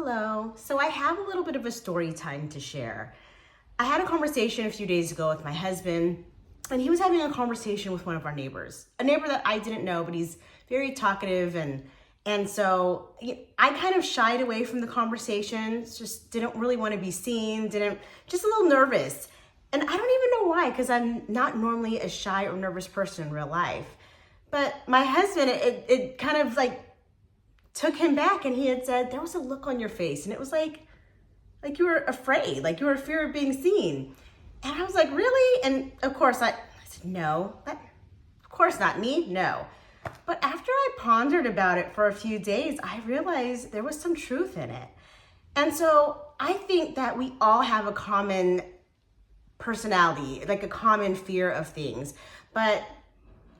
Hello. So I have a little bit of a story time to share. I had a conversation a few days ago with my husband, and he was having a conversation with one of our neighbors, a neighbor that I didn't know, but he's very talkative, and so I kind of shied away from the conversation, just didn't really want to be seen, just a little nervous. And I don't even know why, because I'm not normally a shy or nervous person in real life. But my husband, it kind of like took him back, and he had said, there was a look on your face, and it was like you were afraid, like you were in fear of being seen. And I was like, really? And of course I said, no, of course not me, no. But after I pondered about it for a few days, I realized there was some truth in it. And so I think that we all have a common personality, like a common fear of things. But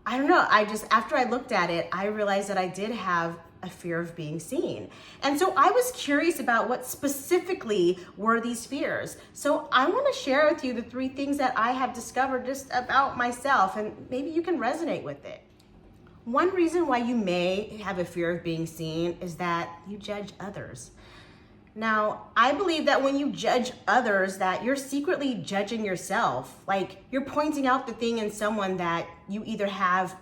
I don't know, after I looked at it, I realized that I did have a fear of being seen. And so I was curious about what specifically were these fears. So I want to share with you the 3 things that I have discovered just about myself, and maybe you can resonate with it. One reason why you may have a fear of being seen is that you judge others. Now, I believe that when you judge others, that you're secretly judging yourself. Like you're pointing out the thing in someone that you either have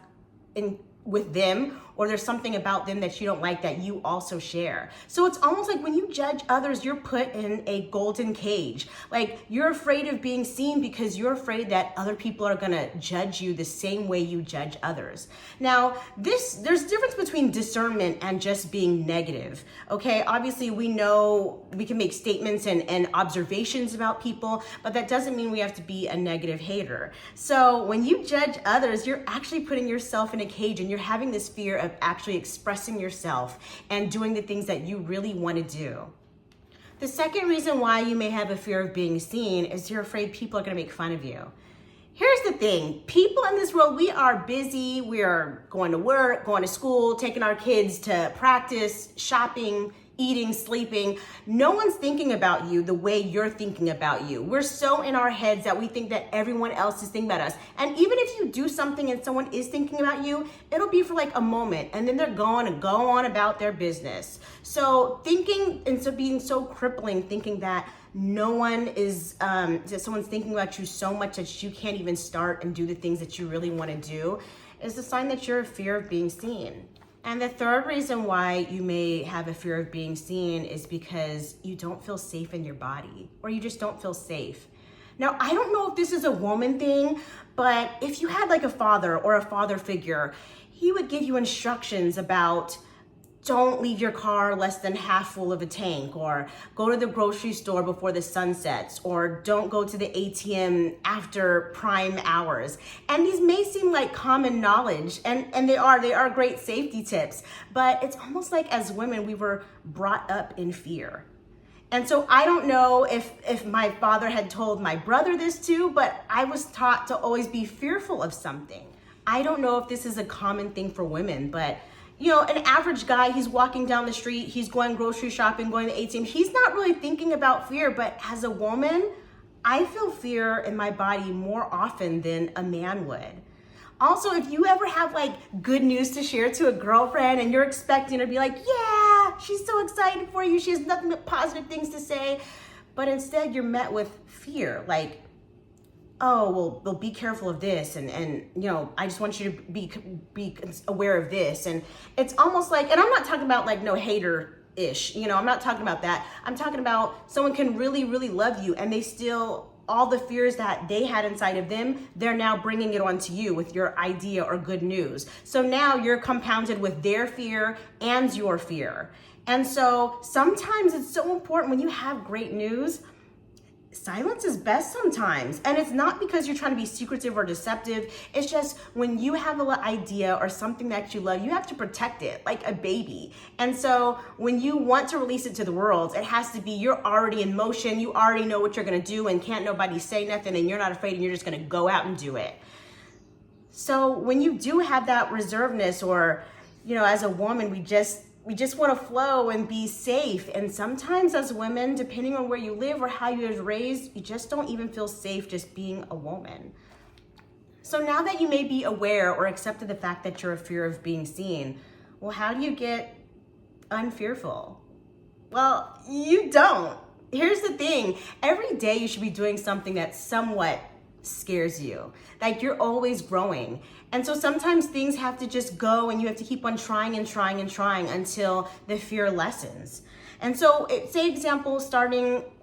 with them, or there's something about them that you don't like that you also share. So it's almost like when you judge others, you're put in a golden cage. Like you're afraid of being seen because you're afraid that other people are gonna judge you the same way you judge others. Now, there's a difference between discernment and just being negative, okay? Obviously, we know we can make statements and observations about people, but that doesn't mean we have to be a negative hater. So when you judge others, you're actually putting yourself in a cage, and you're having this fear of actually expressing yourself and doing the things that you really want to do. The second reason why you may have a fear of being seen is you're afraid people are going to make fun of you. Here's the thing, people in this world, we are busy, we are going to work, going to school, taking our kids to practice, shopping, eating, sleeping. No one's thinking about you the way you're thinking about you. We're so in our heads that we think that everyone else is thinking about us. And even if you do something and someone is thinking about you, it'll be for like a moment, and then they're going to go on about their business. So being so crippling, thinking that no one is, that someone's thinking about you so much that you can't even start and do the things that you really want to do, is a sign that you're in fear of being seen. And the third reason why you may have a fear of being seen is because you don't feel safe in your body, or you just don't feel safe. Now, I don't know if this is a woman thing, but if you had like a father or a father figure, he would give you instructions about don't leave your car less than half full of a tank, or go to the grocery store before the sun sets, or don't go to the ATM after prime hours. And these may seem like common knowledge, and they are great safety tips, but it's almost like as women, we were brought up in fear. And so I don't know if my father had told my brother this too, but I was taught to always be fearful of something. I don't know if this is a common thing for women, but an average guy, he's walking down the street, he's going grocery shopping, going to the ATM. He's not really thinking about fear, but as a woman, I feel fear in my body more often than a man would. Also, if you ever have like good news to share to a girlfriend and you're expecting her to be like, yeah, she's so excited for you, she has nothing but positive things to say, but instead you're met with fear, like, oh, well, be careful of this, and I just want you to be aware of this. And it's almost like, and I'm not talking about like no hater-ish, I'm not talking about that. I'm talking about someone can really, really love you, and they still, all the fears that they had inside of them, they're now bringing it onto you with your idea or good news. So now you're compounded with their fear and your fear. And so sometimes it's so important when you have great news, silence is best sometimes. And it's not because you're trying to be secretive or deceptive. It's just when you have an idea or something that you love, you have to protect it like a baby. And so when you want to release it to the world, it has to be, you're already in motion. You already know what you're going to do, and can't nobody say nothing, and you're not afraid, and you're just going to go out and do it. So when you do have that reservedness, or, as a woman, we just want to flow and be safe. And sometimes as women, depending on where you live or how you were raised, you just don't even feel safe just being a woman. So now that you may be aware or accepted the fact that you're a fear of being seen, well, how do you get unfearful? Well, you don't. Here's the thing. Every day you should be doing something that somewhat scares you. Like you're always growing. And so sometimes things have to just go and you have to keep on trying and trying and trying until the fear lessens. And so say example,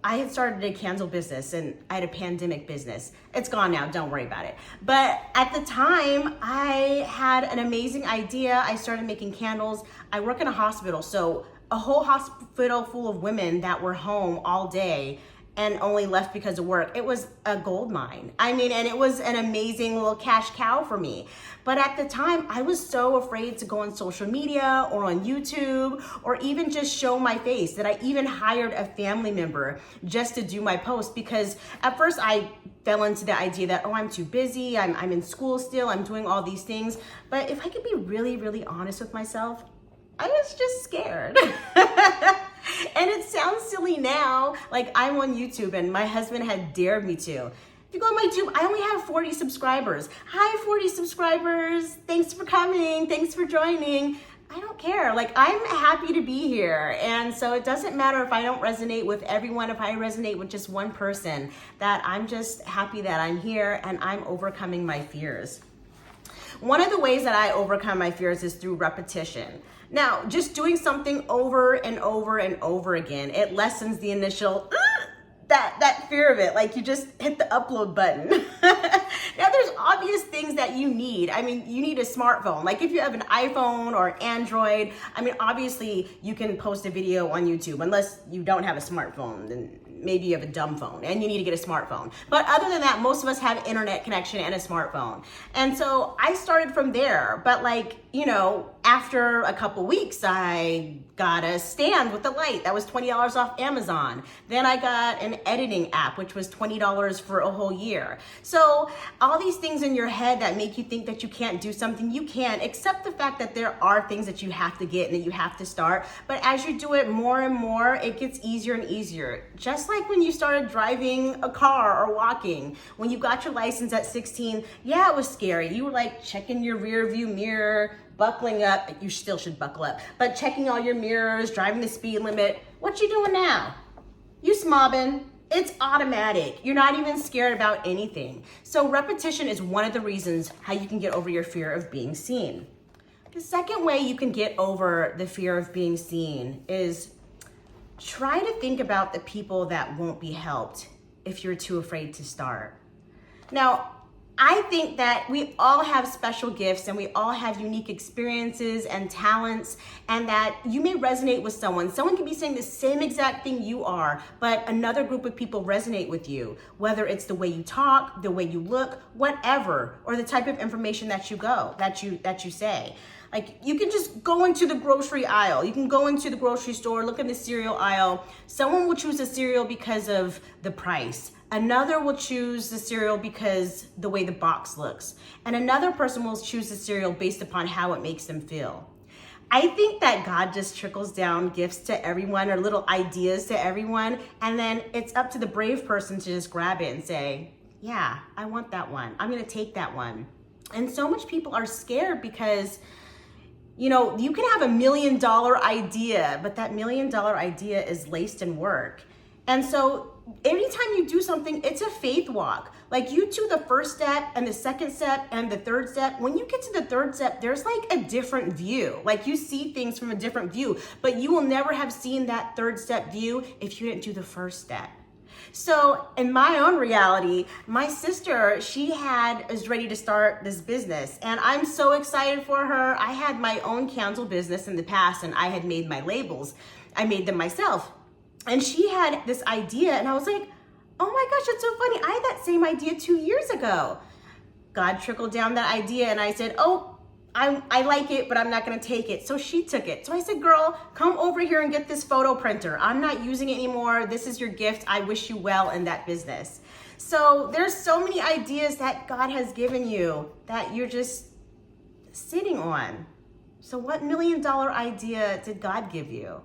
I had started a candle business and I had a pandemic business. It's gone now, don't worry about it. But at the time I had an amazing idea. I started making candles. I work in a hospital, so a whole hospital full of women that were home all day and only left because of work. It was a gold mine. I mean, and it was an amazing little cash cow for me. But at the time, I was so afraid to go on social media or on YouTube or even just show my face that I even hired a family member just to do my post, because at first I fell into the idea that, oh, I'm too busy, I'm in school still, I'm doing all these things. But if I could be really, really honest with myself, I was just scared. And it sounds silly now, like I'm on YouTube and my husband had dared me to. If you go on my YouTube, I only have 40 subscribers. Hi, 40 subscribers. Thanks for coming. Thanks for joining. I don't care. Like, I'm happy to be here. And so it doesn't matter if I don't resonate with everyone, if I resonate with just one person, that I'm just happy that I'm here and I'm overcoming my fears. One of the ways that I overcome my fears is through repetition. Now, just doing something over and over and over again, it lessens the initial, that fear of it. Like you just hit the upload button. Now there's obvious things that you need. I mean, you need a smartphone. Like if you have an iPhone or Android, I mean, obviously you can post a video on YouTube, unless you don't have a smartphone, then maybe you have a dumb phone and you need to get a smartphone. But other than that, most of us have internet connection and a smartphone. And so I started from there. But like, you know, after a couple weeks, I got a stand with the light that was $20 off Amazon. Then I got an editing app, which was $20 for a whole year. So all these things in your head that make you think that you can't do something, you can, except the fact that there are things that you have to get and that you have to start. But as you do it more and more, it gets easier and easier. Just like when you started driving a car or walking, when you got your license at 16, yeah, it was scary. You were like checking your rear view mirror, buckling up. You still should buckle up, but checking all your mirrors, driving the speed limit. What you doing now? You smobbing. It's automatic. You're not even scared about anything. So repetition is one of the reasons how you can get over your fear of being seen. The second way you can get over the fear of being seen is try to think about the people that won't be helped if you're too afraid to start. Now, I think that we all have special gifts and we all have unique experiences and talents, and that you may resonate with someone. Someone can be saying the same exact thing you are, but another group of people resonate with you, whether it's the way you talk, the way you look, whatever, or the type of information that you say. Like you can just go into the grocery aisle. You can go into the grocery store, look in the cereal aisle. Someone will choose a cereal because of the price. Another will choose the cereal because the way the box looks. And another person will choose the cereal based upon how it makes them feel. I think that God just trickles down gifts to everyone, or little ideas to everyone. And then it's up to the brave person to just grab it and say, yeah, I want that one. I'm gonna take that one. And so much people are scared because, you know, you can have $1 million idea, but that $1 million idea is laced in work. And so anytime you do something, it's a faith walk. Like you do the first step and the second step and the third step. When you get to the third step, there's like a different view. Like you see things from a different view, but you will never have seen that third step view if you didn't do the first step. So in my own reality, my sister, she is ready to start this business, and I'm so excited for her. I had my own candle business in the past and I had made my labels. I made them myself. And she had this idea and I was like, oh my gosh, that's so funny. I had that same idea 2 years ago. God trickled down that idea and I said, oh, I like it, but I'm not gonna take it. So she took it. So I said, girl, come over here and get this photo printer. I'm not using it anymore. This is your gift. I wish you well in that business. So there's so many ideas that God has given you that you're just sitting on. So what $1 million idea did God give you?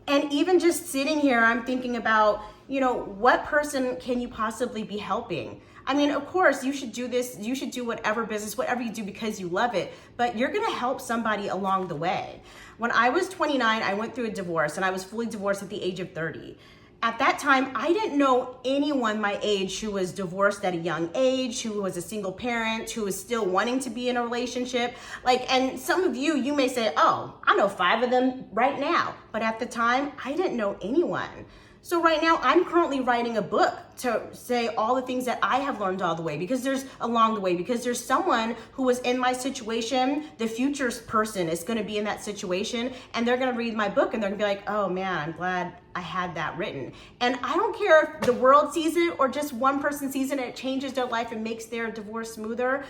And even just sitting here, I'm thinking about, you know, what person can you possibly be helping? I mean, of course, you should do this, you should do whatever business, whatever you do because you love it, but you're gonna help somebody along the way. When I was 29, I went through a divorce, and I was fully divorced at the age of 30. At that time, I didn't know anyone my age who was divorced at a young age, who was a single parent, who was still wanting to be in a relationship. And some of you may say, oh, I know 5 of them right now. But at the time, I didn't know anyone. So right now, I'm currently writing a book to say all the things that I have learned because there's someone who was in my situation. The future person is going to be in that situation, and they're going to read my book, and they're going to be like, oh man, I'm glad I had that written. And I don't care if the world sees it or just one person sees it and it changes their life and makes their divorce smoother.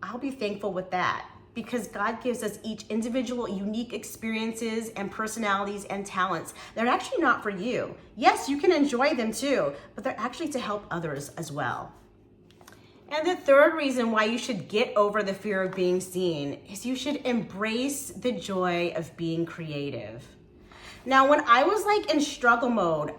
I'll be thankful with that, because God gives us each individual unique experiences and personalities and talents. They're actually not for you. Yes, you can enjoy them too, but they're actually to help others as well. And the third reason why you should get over the fear of being seen is you should embrace the joy of being creative. Now, when I was in struggle mode,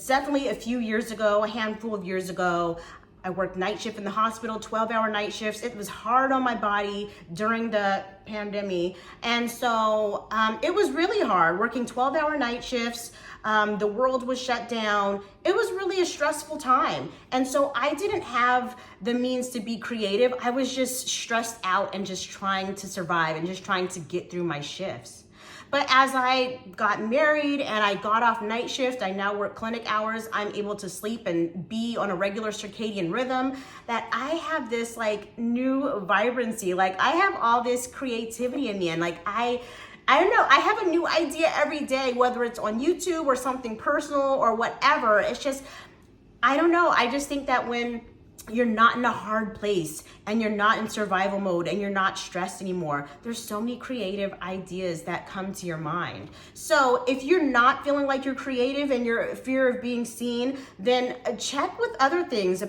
definitely a few years ago, a handful of years ago, I worked night shift in the hospital, 12-hour night shifts. It was hard on my body during the pandemic. And so it was really hard working 12-hour night shifts. The world was shut down. It was really a stressful time. And so I didn't have the means to be creative. I was just stressed out and just trying to survive and just trying to get through my shifts. But as I got married and I got off night shift, I now work clinic hours, I'm able to sleep and be on a regular circadian rhythm, that I have this new vibrancy. I have all this creativity in me, and I don't know, I have a new idea every day, whether it's on YouTube or something personal or whatever. It's just, I don't know. I just think that when you're not in a hard place and you're not in survival mode and you're not stressed anymore, there's so many creative ideas that come to your mind. So if you're not feeling like you're creative and you're fear of being seen, then check with other things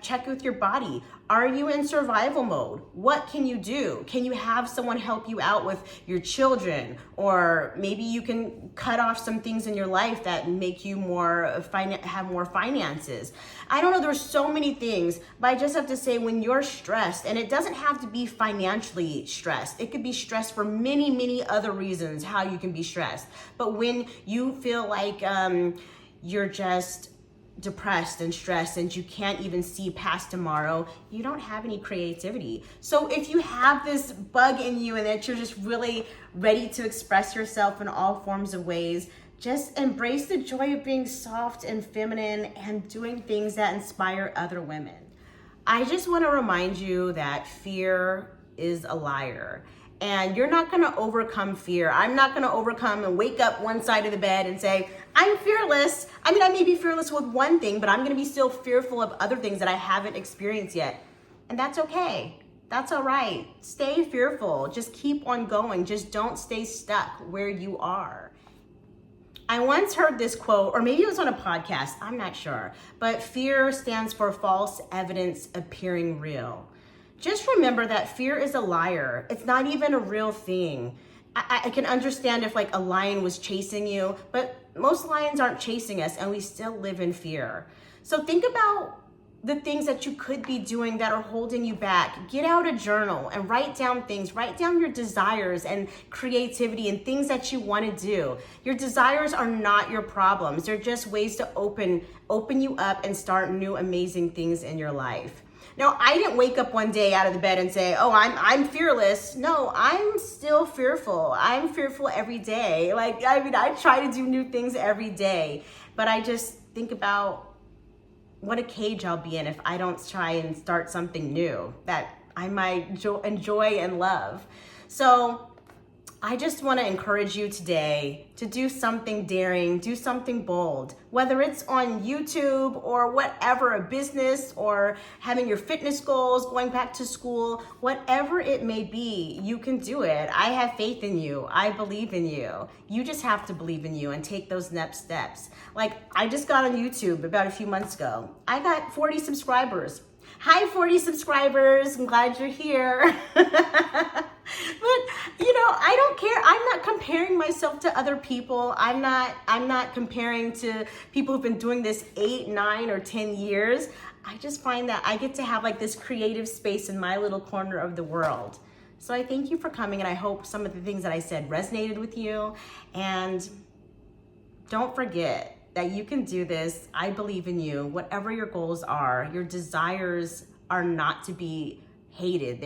check with your body. Are you in survival mode? What can you do? Can you have someone help you out with your children? Or maybe you can cut off some things in your life that make you have more finances. I don't know, there's so many things, but I just have to say, when you're stressed, and it doesn't have to be financially stressed, it could be stressed for many, many other reasons how you can be stressed. But when you feel like you're just depressed and stressed and you can't even see past tomorrow, you don't have any creativity. So if you have this bug in you and that you're just really ready to express yourself in all forms of ways, just embrace the joy of being soft and feminine and doing things that inspire other women. I just want to remind you that fear is a liar. And you're not going to overcome fear. I'm not going to overcome and wake up one side of the bed and say, I'm fearless. I mean, I may be fearless with one thing, but I'm going to be still fearful of other things that I haven't experienced yet. And that's okay. That's all right. Stay fearful. Just keep on going. Just don't stay stuck where you are. I once heard this quote, or maybe it was on a podcast, I'm not sure, but fear stands for false evidence appearing real. Just remember that fear is a liar. It's not even a real thing. I can understand if a lion was chasing you, but most lions aren't chasing us and we still live in fear. So think about the things that you could be doing that are holding you back. Get out a journal and write down things. Write down your desires and creativity and things that you want to do. Your desires are not your problems. They're just ways to open you up and start new amazing things in your life. Now, I didn't wake up one day out of the bed and say, oh, I'm fearless. No, I'm still fearful. I'm fearful every day. I try to do new things every day, but I just think about what a cage I'll be in if I don't try and start something new that I might enjoy and love. So I just want to encourage you today to do something daring, do something bold, whether it's on YouTube or whatever, a business or having your fitness goals, going back to school, whatever it may be, you can do it. I have faith in you. I believe in you. You just have to believe in you and take those next steps. I just got on YouTube about a few months ago. I got 40 subscribers. Hi, 40 subscribers. I'm glad you're here. But I don't care. I'm not comparing myself to other people. I'm not comparing to people who've been doing this 8, 9, or 10 years. I just find that I get to have like this creative space in my little corner of the world. So I thank you for coming, and I hope some of the things that I said resonated with you. And don't forget that you can do this. I believe in you. Whatever your goals are, your desires are not to be hated.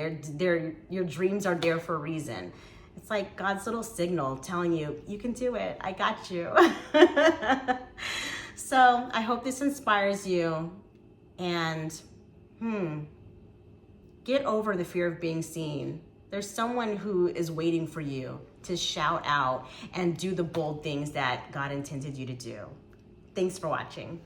Your dreams are there for a reason. It's like God's little signal telling you, you can do it. I got you. So I hope this inspires you. And get over the fear of being seen. There's someone who is waiting for you to shout out and do the bold things that God intended you to do. Thanks for watching.